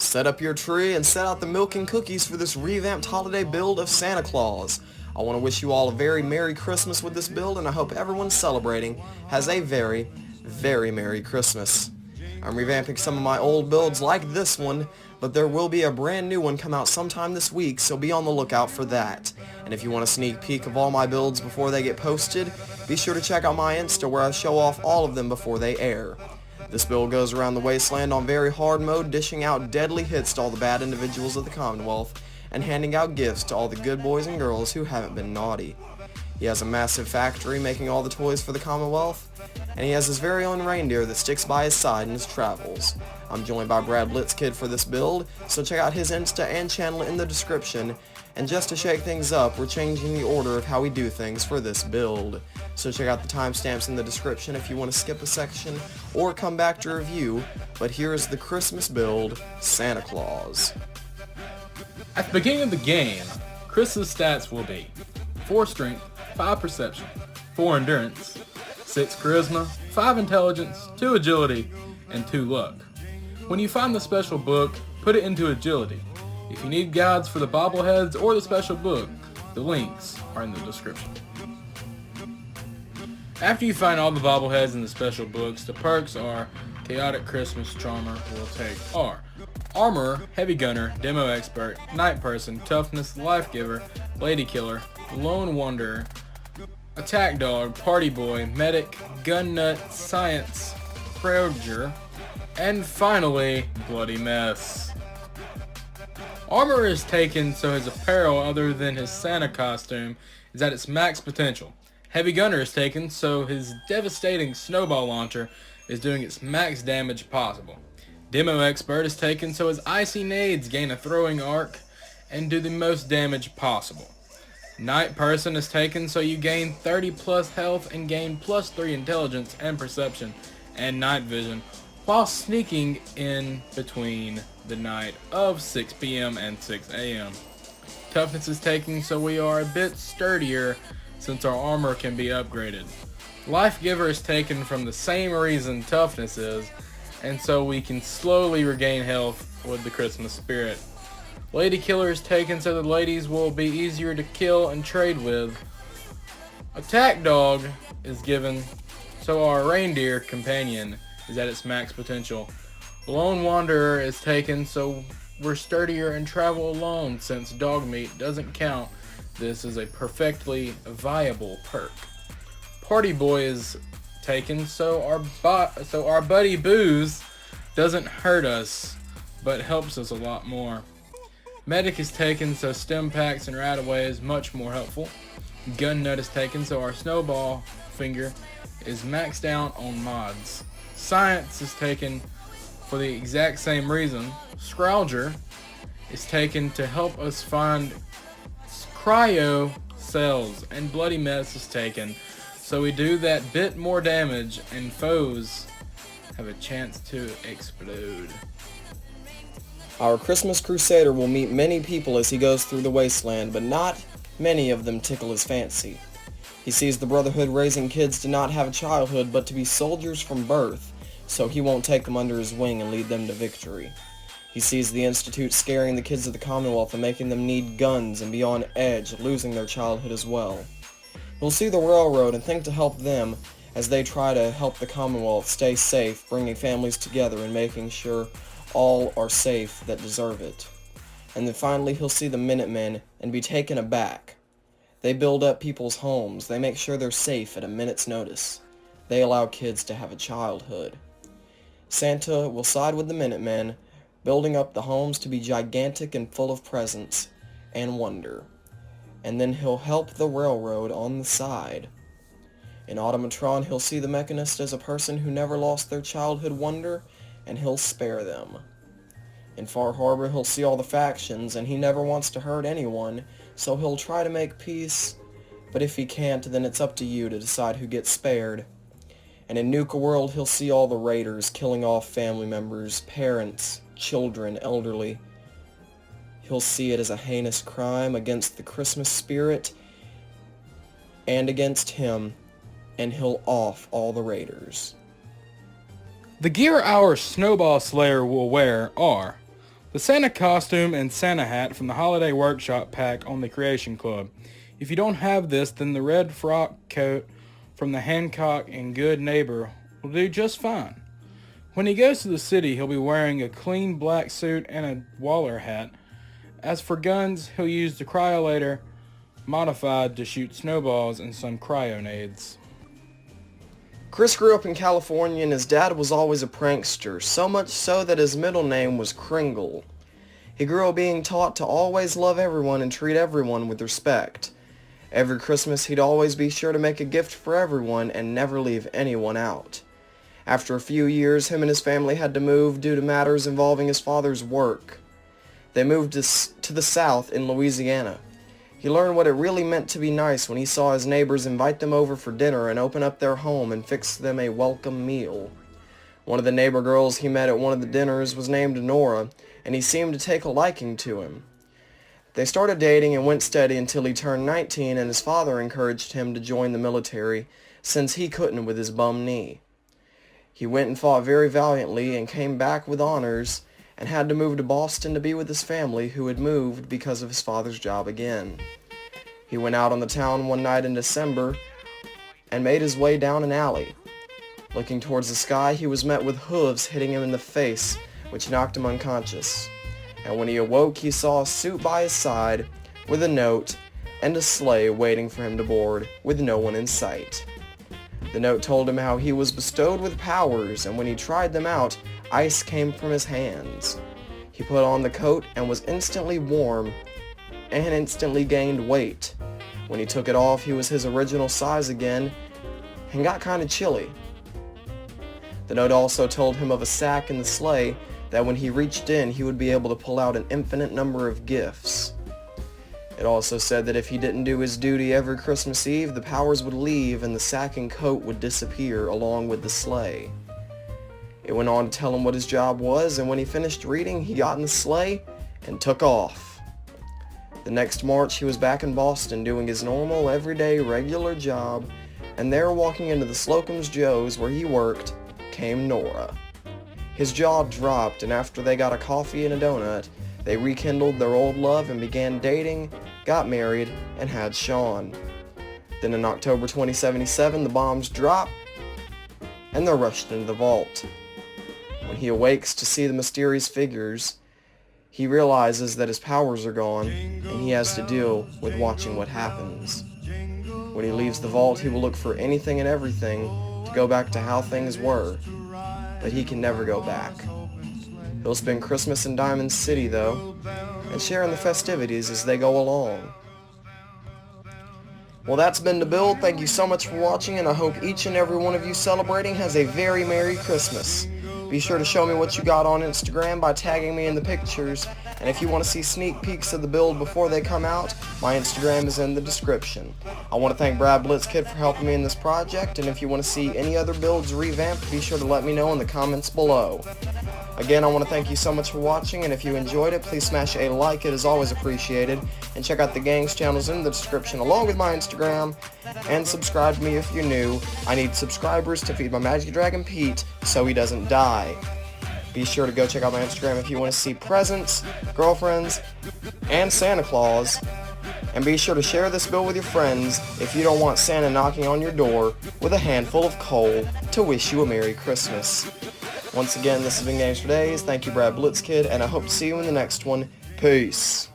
Set up your tree and set out the milk and cookies for this revamped holiday build of Santa Claus. I want to wish you all a very Merry Christmas with this build, and I hope everyone celebrating has a very, very Merry Christmas. I'm revamping some of my old builds like this one, but there will be a brand new one come out sometime this week, so be on the lookout for that. And if you want a sneak peek of all my builds before they get posted, be sure to check out my Insta where I show off all of them before they air. This build goes around the wasteland on very hard mode, dishing out deadly hits to all the bad individuals of the Commonwealth, and handing out gifts to all the good boys and girls who haven't been naughty. He has a massive factory making all the toys for the Commonwealth, and he has his very own reindeer that sticks by his side in his travels. I'm joined by BradBlitzKid for this build, so check out his Insta and channel in the description. And just to shake things up, we're changing the order of how we do things for this build. So check out the timestamps in the description if you want to skip a section or come back to review. But here is the Christmas build, Santa Claus. At the beginning of the game, Chris's stats will be 4 strength, 5 perception, 4 endurance, 6 charisma, 5 intelligence, 2 agility, and 2 luck. When you find the special book, put it into agility. If you need guides for the bobbleheads or the special book, the links are in the description. After you find all the bobbleheads in the special books, the perks are Chaotic Christmas Charmer will take R. Armor, Heavy Gunner, Demo Expert, Night Person, Toughness, Life Giver, Lady Killer, Lone Wanderer, Attack Dog, Party Boy, Medic, Gun Nut, Science, Croger, and finally, Bloody Mess. Armor is taken so his apparel other than his Santa costume is at its max potential. Heavy Gunner is taken so his devastating snowball launcher is doing its max damage possible. Demo Expert is taken so his icy nades gain a throwing arc and do the most damage possible. Night Person is taken so you gain 30 plus health and gain plus 3 intelligence and perception and night vision while sneaking in between the night of 6 p.m. and 6 a.m. Toughness is taken so we are a bit sturdier since our armor can be upgraded. Life Giver is taken from the same reason Toughness is, and so we can slowly regain health with the Christmas spirit. Lady Killer is taken so the ladies will be easier to kill and trade with. Attack Dog is given so our reindeer companion is at its max potential. Lone Wanderer is taken so we're sturdier and travel alone since dog meat doesn't count. This is a perfectly viable perk. Party Boy is taken so our buddy Booze doesn't hurt us but helps us a lot more. Medic is taken so stem packs and Radaway is much more helpful. Gun Nut is taken so our snowball finger is maxed out on mods. Science is taken for the exact same reason. Scrouger is taken to help us find cryo cells, and Bloody Mess is taken so we do that bit more damage and foes have a chance to explode. Our Christmas Crusader will meet many people as he goes through the wasteland, but not many of them tickle his fancy. He sees the Brotherhood raising kids to not have a childhood but to be soldiers from birth, so he won't take them under his wing and lead them to victory. He sees the Institute scaring the kids of the Commonwealth and making them need guns and be on edge, losing their childhood as well. He'll see the Railroad and think to help them as they try to help the Commonwealth stay safe, bringing families together and making sure all are safe that deserve it. And then finally he'll see the Minutemen and be taken aback. They build up people's homes. They make sure they're safe at a minute's notice. They allow kids to have a childhood. Santa will side with the Minutemen, building up the homes to be gigantic and full of presents and wonder. And then he'll help the Railroad on the side. In Automatron, he'll see the Mechanist as a person who never lost their childhood wonder, and he'll spare them. In Far Harbor, he'll see all the factions, and he never wants to hurt anyone, so he'll try to make peace, but if he can't, then it's up to you to decide who gets spared. And in Nuka World, he'll see all the raiders killing off family members, parents, children, elderly. He'll see it as a heinous crime against the Christmas spirit and against him, and he'll off all the raiders. The gear our Snowball Slayer will wear are The Santa costume and Santa hat from the Holiday Workshop pack on the Creation Club. If you don't have this, then the red frock coat from the Hancock and Good Neighbor will do just fine. When he goes to the city, he'll be wearing a clean black suit and a Waller hat. As for guns, he'll use the Cryolator modified to shoot snowballs and some cryonades. Chris grew up in California and his dad was always a prankster, so much so that his middle name was Kringle. He grew up being taught to always love everyone and treat everyone with respect. Every Christmas he'd always be sure to make a gift for everyone and never leave anyone out. After a few years, him and his family had to move due to matters involving his father's work. They moved to the South in Louisiana. He learned what it really meant to be nice when he saw his neighbors invite them over for dinner and open up their home and fix them a welcome meal. One of the neighbor girls he met at one of the dinners was named Nora, and he seemed to take a liking to him. They started dating and went steady until he turned 19 and his father encouraged him to join the military since he couldn't with his bum knee. He went and fought very valiantly and came back with honors and had to move to Boston to be with his family who had moved because of his father's job again. He went out on the town one night in December and made his way down an alley. Looking towards the sky, he was met with hooves hitting him in the face, which knocked him unconscious. And when he awoke, he saw a suit by his side with a note and a sleigh waiting for him to board with no one in sight. The note told him how he was bestowed with powers, and when he tried them out, ice came from his hands. He put on the coat and was instantly warm and instantly gained weight. When he took it off, he was his original size again and got kind of chilly. The note also told him of a sack in the sleigh that when he reached in, he would be able to pull out an infinite number of gifts. It also said that if he didn't do his duty every Christmas Eve, the powers would leave and the sack and coat would disappear along with the sleigh. It went on to tell him what his job was, and when he finished reading, he got in the sleigh and took off. The next March, he was back in Boston doing his normal, everyday, regular job, and there, walking into the Slocum's Joe's where he worked, came Nora. His jaw dropped, and after they got a coffee and a donut, they rekindled their old love and began dating, got married, and had Sean. Then in October 2077, the bombs drop, and they're rushed into the vault. When he awakes to see the mysterious figures, he realizes that his powers are gone, and he has to deal with watching what happens. When he leaves the vault, he will look for anything and everything to go back to how things were, but he can never go back. He'll spend Christmas in Diamond City, though, and share in the festivities as they go along. Well, that's been the build. Thank you so much for watching, and I hope each and every one of you celebrating has a very Merry Christmas. Be sure to show me what you got on Instagram by tagging me in the pictures, and if you want to see sneak peeks of the build before they come out, my Instagram is in the description. I want to thank BradBlitzKid for helping me in this project, and if you want to see any other builds revamped, be sure to let me know in the comments below. Again, I want to thank you so much for watching, and if you enjoyed it, please smash a like. It is always appreciated. And check out the gang's channels in the description along with my Instagram. And subscribe to me if you're new. I need subscribers to feed my Magic Dragon Pete so he doesn't die. Be sure to go check out my Instagram if you want to see presents, girlfriends, and Santa Claus. And be sure to share this build with your friends if you don't want Santa knocking on your door with a handful of coal to wish you a Merry Christmas. Once again, this has been gamez.for.dayz. Thank you, BradBlitzKid, and I hope to see you in the next one. Peace.